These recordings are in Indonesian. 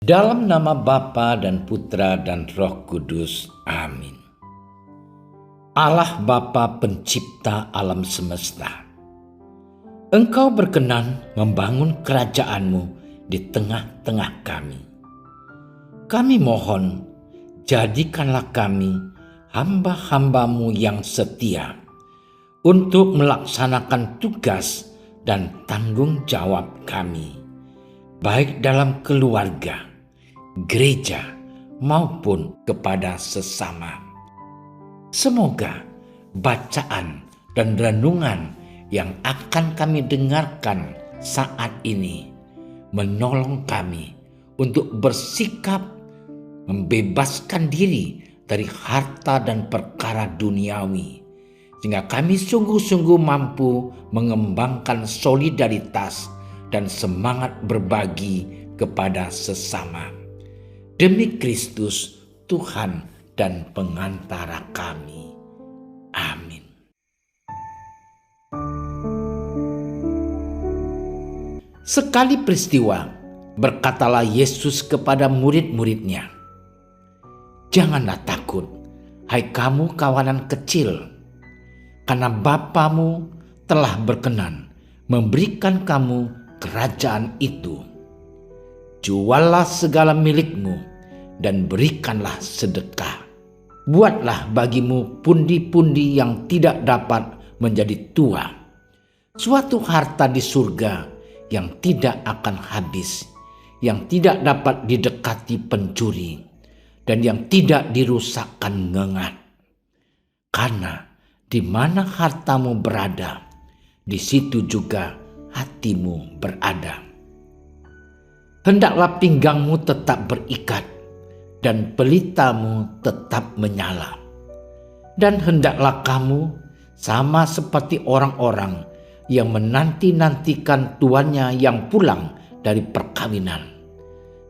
Dalam nama Bapa dan Putra dan Roh Kudus. Amin. Allah Bapa pencipta alam semesta, Engkau berkenan membangun kerajaan-Mu di tengah-tengah kami. Kami mohon, jadikanlah kami hamba-hamba-Mu yang setia untuk melaksanakan tugas dan tanggung jawab kami, baik dalam keluarga, gereja, maupun kepada sesama. Semoga bacaan dan renungan yang akan kami dengarkan saat ini menolong kami untuk bersikap membebaskan diri dari harta dan perkara duniawi, sehingga kami sungguh-sungguh mampu mengembangkan solidaritas dan semangat berbagi kepada sesama. Demi Kristus, Tuhan dan pengantara kami. Amin. Sekali peristiwa, berkatalah Yesus kepada murid-muridnya, "Janganlah takut, hai kamu kawanan kecil, karena Bapamu telah berkenan memberikan kamu kerajaan itu. Juallah segala milikmu dan berikanlah sedekah. Buatlah bagimu pundi-pundi yang tidak dapat menjadi tua, suatu harta di surga yang tidak akan habis, yang tidak dapat didekati pencuri, dan yang tidak dirusakkan ngengat. Karena di mana hartamu berada, di situ juga hatimu berada. Hendaklah pinggangmu tetap berikat dan pelitamu tetap menyala. Dan hendaklah kamu sama seperti orang-orang yang menanti-nantikan tuannya yang pulang dari perkawinan,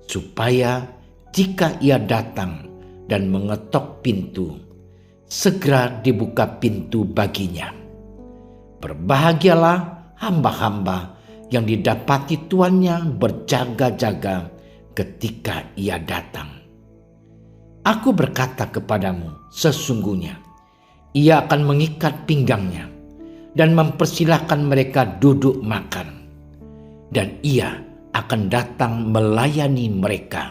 supaya jika ia datang dan mengetok pintu, segera dibuka pintu baginya. Berbahagialah hamba-hamba yang didapati tuannya berjaga-jaga ketika ia datang. Aku berkata kepadamu, sesungguhnya ia akan mengikat pinggangnya dan mempersilahkan mereka duduk makan, dan ia akan datang melayani mereka.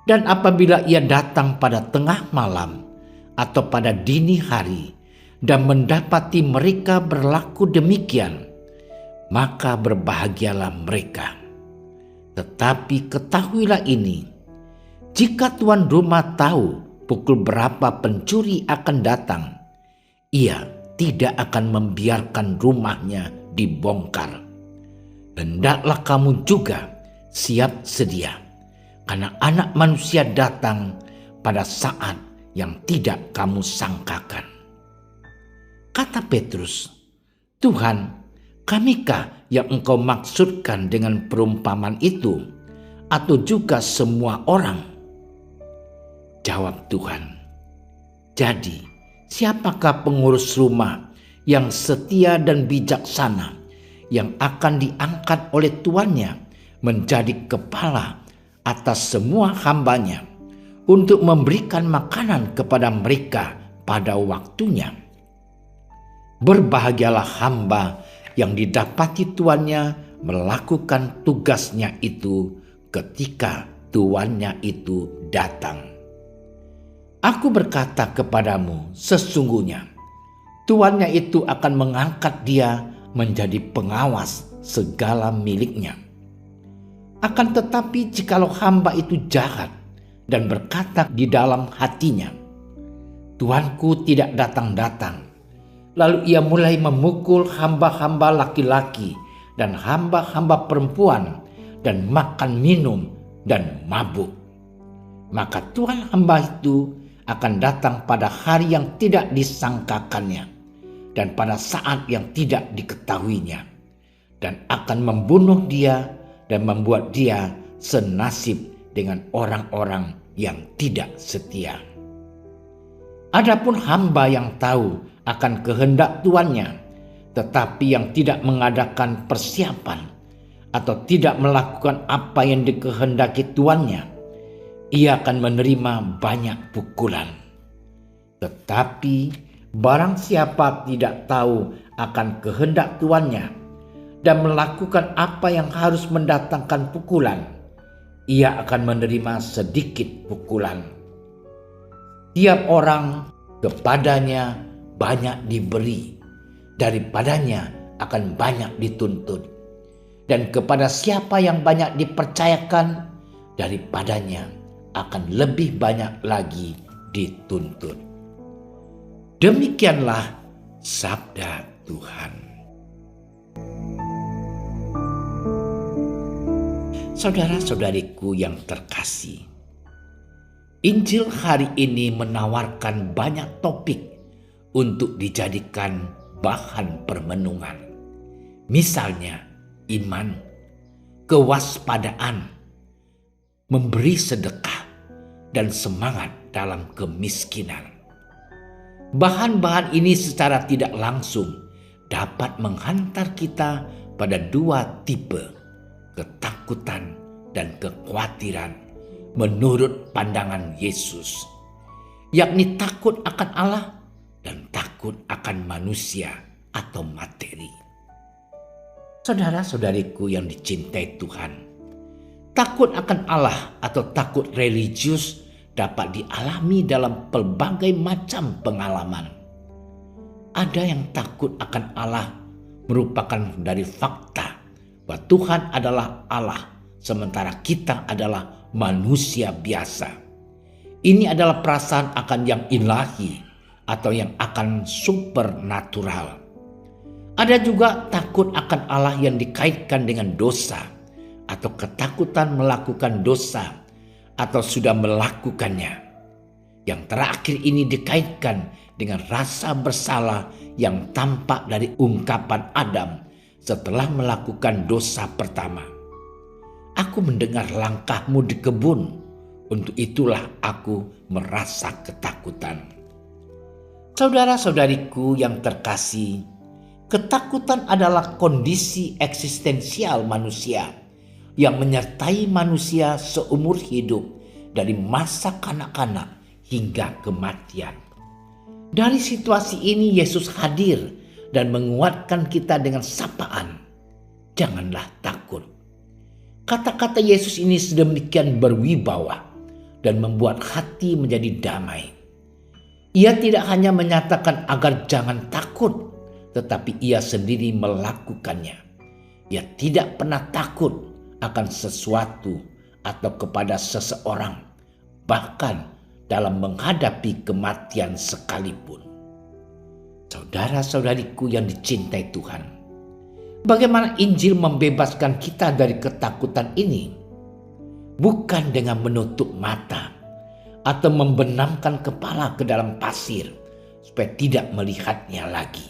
Dan apabila ia datang pada tengah malam atau pada dini hari dan mendapati mereka berlaku demikian, maka berbahagialah mereka. Tetapi ketahuilah ini, jika tuan rumah tahu pukul berapa pencuri akan datang, ia tidak akan membiarkan rumahnya dibongkar. Hendaklah kamu juga siap sedia, karena Anak Manusia datang pada saat yang tidak kamu sangkakan." Kata Petrus, "Tuhan, kamikah yang Engkau maksudkan dengan perumpamaan itu, atau juga semua orang?" Jawab Tuhan, "Jadi siapakah pengurus rumah yang setia dan bijaksana yang akan diangkat oleh tuannya menjadi kepala atas semua hambanya untuk memberikan makanan kepada mereka pada waktunya? Berbahagialah hamba yang didapati tuannya melakukan tugasnya itu ketika tuannya itu datang. Aku berkata kepadamu, sesungguhnya tuannya itu akan mengangkat dia menjadi pengawas segala miliknya. Akan tetapi jikalau hamba itu jahat dan berkata di dalam hatinya, 'Tuanku tidak datang-datang,' lalu ia mulai memukul hamba-hamba laki-laki dan hamba-hamba perempuan dan makan minum dan mabuk, maka tuan hamba itu akan datang pada hari yang tidak disangkakannya dan pada saat yang tidak diketahuinya, dan akan membunuh dia dan membuat dia senasib dengan orang-orang yang tidak setia. Adapun hamba yang tahu akan kehendak tuannya, tetapi yang tidak mengadakan persiapan, atau tidak melakukan apa yang dikehendaki tuannya, ia akan menerima banyak pukulan. Tetapi barang siapa tidak tahu akan kehendak tuannya dan melakukan apa yang harus mendatangkan pukulan, ia akan menerima sedikit pukulan. Tiap orang kepadanya banyak diberi, daripadanya akan banyak dituntut. Dan kepada siapa yang banyak dipercayakan, daripadanya akan lebih banyak lagi dituntut. Demikianlah sabda Tuhan. Saudara-saudariku yang terkasih, Injil hari ini menawarkan banyak topik untuk dijadikan bahan permenungan. Misalnya, iman, kewaspadaan, memberi sedekah, dan semangat dalam kemiskinan. Bahan-bahan ini secara tidak langsung dapat menghantar kita pada dua tipe, ketakutan dan kekhawatiran menurut pandangan Yesus, yakni takut akan Allah dan takut akan manusia atau materi. Saudara-saudariku yang dicintai Tuhan, takut akan Allah atau takut religius dapat dialami dalam pelbagai macam pengalaman. Ada yang takut akan Allah merupakan dari fakta bahwa Tuhan adalah Allah, sementara kita adalah manusia biasa. Ini adalah perasaan akan yang ilahi atau yang akan supernatural. Ada juga takut akan Allah yang dikaitkan dengan dosa atau ketakutan melakukan dosa atau sudah melakukannya. Yang terakhir ini dikaitkan dengan rasa bersalah yang tampak dari ungkapan Adam setelah melakukan dosa pertama. Aku mendengar langkahmu di kebun, untuk itulah aku merasa ketakutan. Saudara-saudariku yang terkasih, ketakutan adalah kondisi eksistensial manusia yang menyertai manusia seumur hidup dari masa kanak-kanak hingga kematian. Dari situasi ini Yesus hadir dan menguatkan kita dengan sapaan, "Janganlah takut." Kata-kata Yesus ini sedemikian berwibawa dan membuat hati menjadi damai. Ia tidak hanya menyatakan agar jangan takut, tetapi ia sendiri melakukannya. Ia tidak pernah takut akan sesuatu atau kepada seseorang, bahkan dalam menghadapi kematian sekalipun. Saudara-saudariku yang dicintai Tuhan, bagaimana Injil membebaskan kita dari ketakutan ini? Bukan dengan menutup mata atau membenamkan kepala ke dalam pasir supaya tidak melihatnya lagi.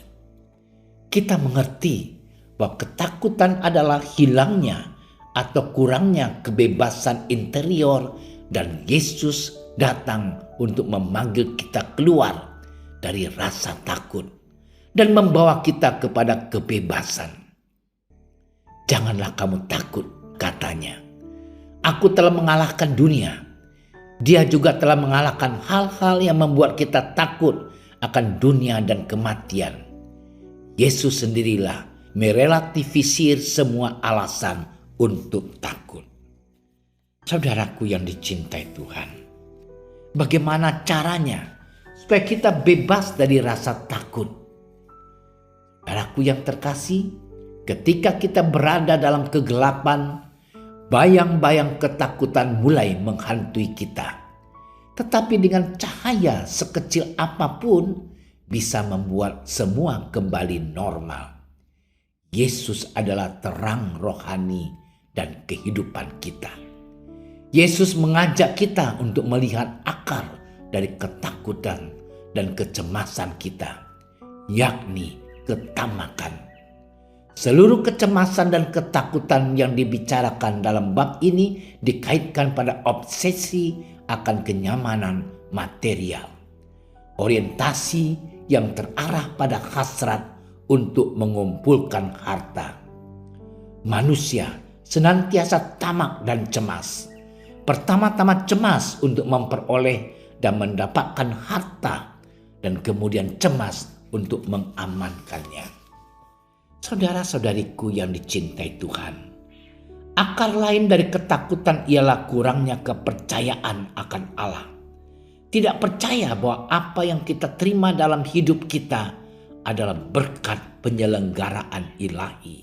Kita mengerti bahwa ketakutan adalah hilangnya atau kurangnya kebebasan interior, dan Yesus datang untuk memanggil kita keluar dari rasa takut dan membawa kita kepada kebebasan. "Janganlah kamu takut," katanya. "Aku telah mengalahkan dunia." Dia juga telah mengalahkan hal-hal yang membuat kita takut akan dunia dan kematian. Yesus sendirilah merelativisir semua alasan untuk takut. Saudaraku yang dicintai Tuhan, bagaimana caranya supaya kita bebas dari rasa takut? Saudaraku yang terkasih, ketika kita berada dalam kegelapan, bayang-bayang ketakutan mulai menghantui kita. Tetapi dengan cahaya sekecil apapun bisa membuat semua kembali normal. Yesus adalah terang rohani dan kehidupan kita. Yesus mengajak kita untuk melihat akar dari ketakutan dan kecemasan kita, yakni ketamakan. Seluruh kecemasan dan ketakutan yang dibicarakan dalam bab ini dikaitkan pada obsesi akan kenyamanan material. Orientasi yang terarah pada hasrat untuk mengumpulkan harta. Manusia senantiasa tamak dan cemas. Pertama-tama cemas untuk memperoleh dan mendapatkan harta, dan kemudian cemas untuk mengamankannya. Saudara-saudariku yang dicintai Tuhan, akar lain dari ketakutan ialah kurangnya kepercayaan akan Allah. Tidak percaya bahwa apa yang kita terima dalam hidup kita adalah berkat penyelenggaraan ilahi.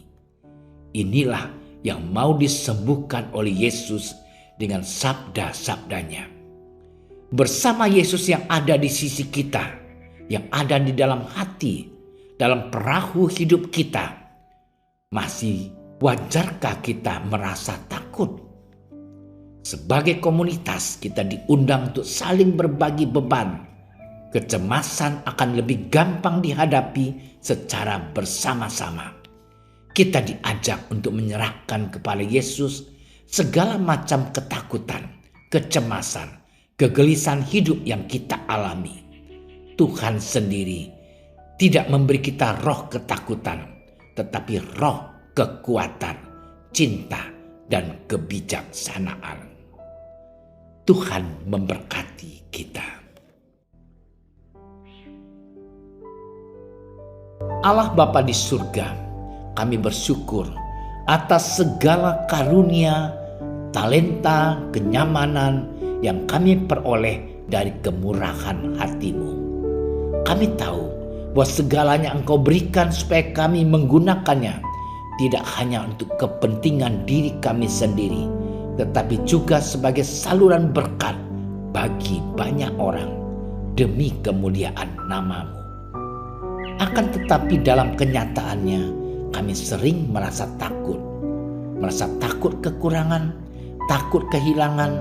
Inilah yang mau disembuhkan oleh Yesus dengan sabda-sabdanya. Bersama Yesus yang ada di sisi kita, yang ada di dalam hati, dalam perahu hidup kita, masih wajarkah kita merasa takut? Sebagai komunitas kita diundang untuk saling berbagi beban. Kecemasan akan lebih gampang dihadapi secara bersama-sama. Kita diajak untuk menyerahkan kepada Yesus segala macam ketakutan, kecemasan, kegelisahan hidup yang kita alami. Tuhan sendiri tidak memberi kita roh ketakutan, tetapi roh kekuatan, cinta, dan kebijaksanaan. Tuhan memberkati kita. Allah Bapa di surga, kami bersyukur atas segala karunia, talenta, kenyamanan yang kami peroleh dari kemurahan hati-Mu. Kami tahu bahwa segalanya Engkau berikan supaya kami menggunakannya tidak hanya untuk kepentingan diri kami sendiri, tetapi juga sebagai saluran berkat bagi banyak orang demi kemuliaan nama-Mu. Akan tetapi dalam kenyataannya kami sering merasa takut kekurangan, takut kehilangan,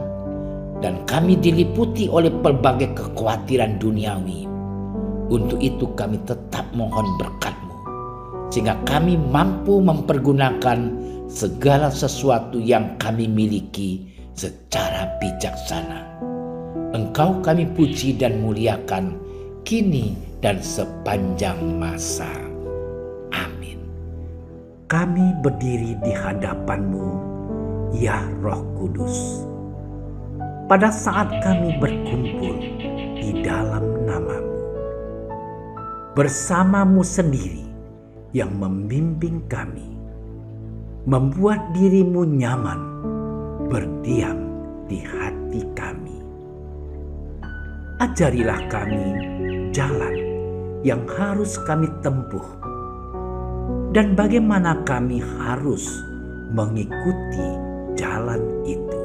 dan kami diliputi oleh berbagai kekhawatiran duniawi. Untuk itu kami tetap mohon berkat-Mu, sehingga kami mampu mempergunakan segala sesuatu yang kami miliki secara bijaksana. Engkau kami puji dan muliakan kini dan sepanjang masa. Amin. Kami berdiri di hadapan-Mu, ya Roh Kudus, pada saat kami berkumpul di dalam nama-Mu. Bersama-Mu sendiri yang membimbing kami, membuat diri-Mu nyaman berdiam di hati kami. Ajarilah kami jalan yang harus kami tempuh dan bagaimana kami harus mengikuti jalan itu.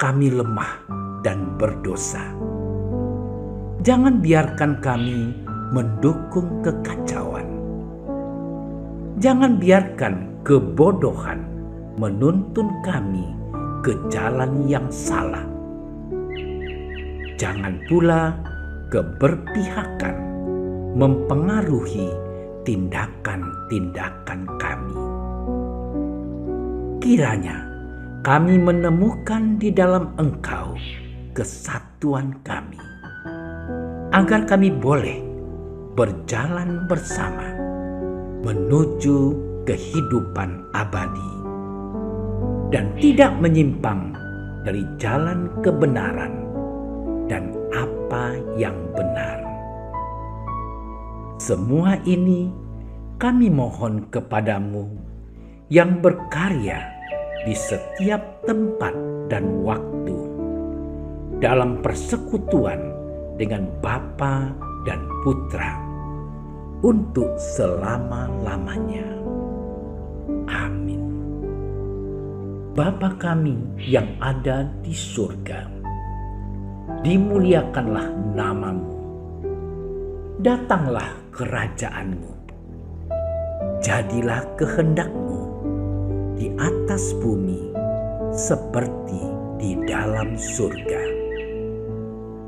Kami lemah dan berdosa. Jangan biarkan kami mendukung kekacauan. Jangan biarkan kebodohan menuntun kami ke jalan yang salah. Jangan pula keberpihakan mempengaruhi tindakan-tindakan kami. Kiranya kami menemukan di dalam Engkau kesatuan kami, agar kami boleh berjalan bersama menuju kehidupan abadi dan tidak menyimpang dari jalan kebenaran dan apa yang benar. Semua ini kami mohon kepadamu yang berkarya di setiap tempat dan waktu dalam persekutuan dengan Bapa dan Putra untuk selama-lamanya. Amin. Bapa kami yang ada di surga, dimuliakanlah nama-Mu. Datanglah kerajaan-Mu. Jadilah kehendak-Mu di atas bumi seperti di dalam surga.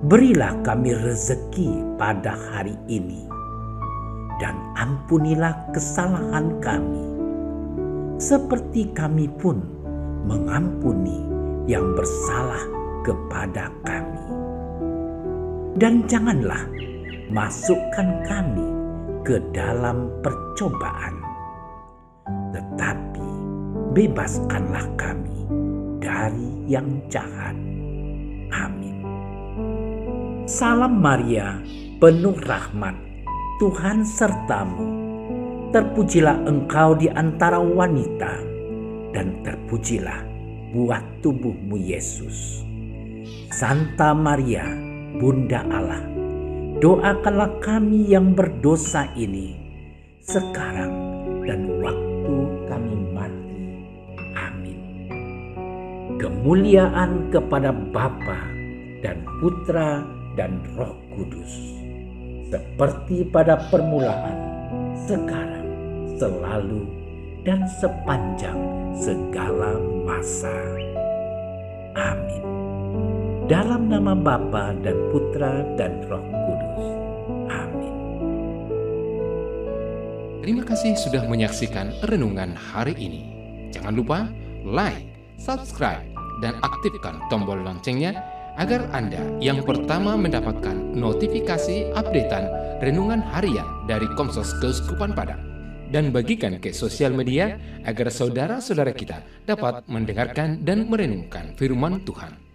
Berilah kami rezeki pada hari ini, dan ampunilah kesalahan kami, seperti kami pun mengampuni yang bersalah kepada kami. Dan janganlah masukkan kami ke dalam percobaan, tetapi bebaskanlah kami dari yang jahat. Amin. Salam Maria, penuh rahmat, Tuhan sertamu. Terpujilah engkau di antara wanita, dan terpujilah buah tubuhmu Yesus. Santa Maria, Bunda Allah, doakanlah kami yang berdosa ini, sekarang dan waktu kami mati. Amin. Kemuliaan kepada Bapa dan Putra dan Roh Kudus, seperti pada permulaan, sekarang, selalu, dan sepanjang segala masa. Amin. Dalam nama Bapa dan Putra dan Roh Kudus. Amin. Terima kasih sudah menyaksikan renungan hari ini. Jangan lupa like, subscribe, dan aktifkan tombol loncengnya agar Anda yang pertama mendapatkan notifikasi updatean renungan harian dari Komsos Keuskupan Padang. Dan bagikan ke sosial media agar saudara-saudara kita dapat mendengarkan dan merenungkan firman Tuhan.